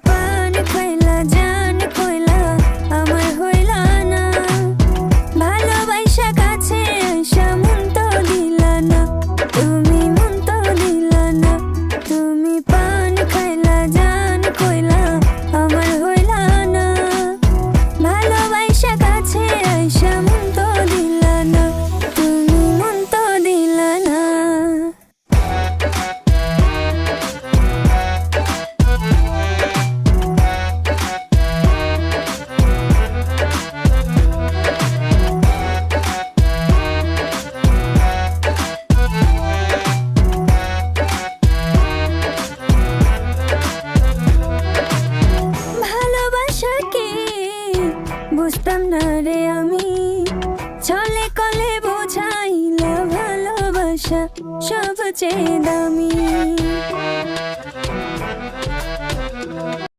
পান খাইলা জান কইলা আমার হইলা না, ভালোবাসা কাছে আইসা মন তো দিলা না, তুমি মন তো দিলা না। তুমি পান খাইলা জান কইলা আমার হইলা না, ভালোবাসা কাছে আইসা মন তো দিলা না, তুমি মন তো দিলা না। ভালোবাসা কি বুঝতাম না রে আমি, ছলে কলে বোঝাইলা ভালোবাসা সবচেয়ে দামি।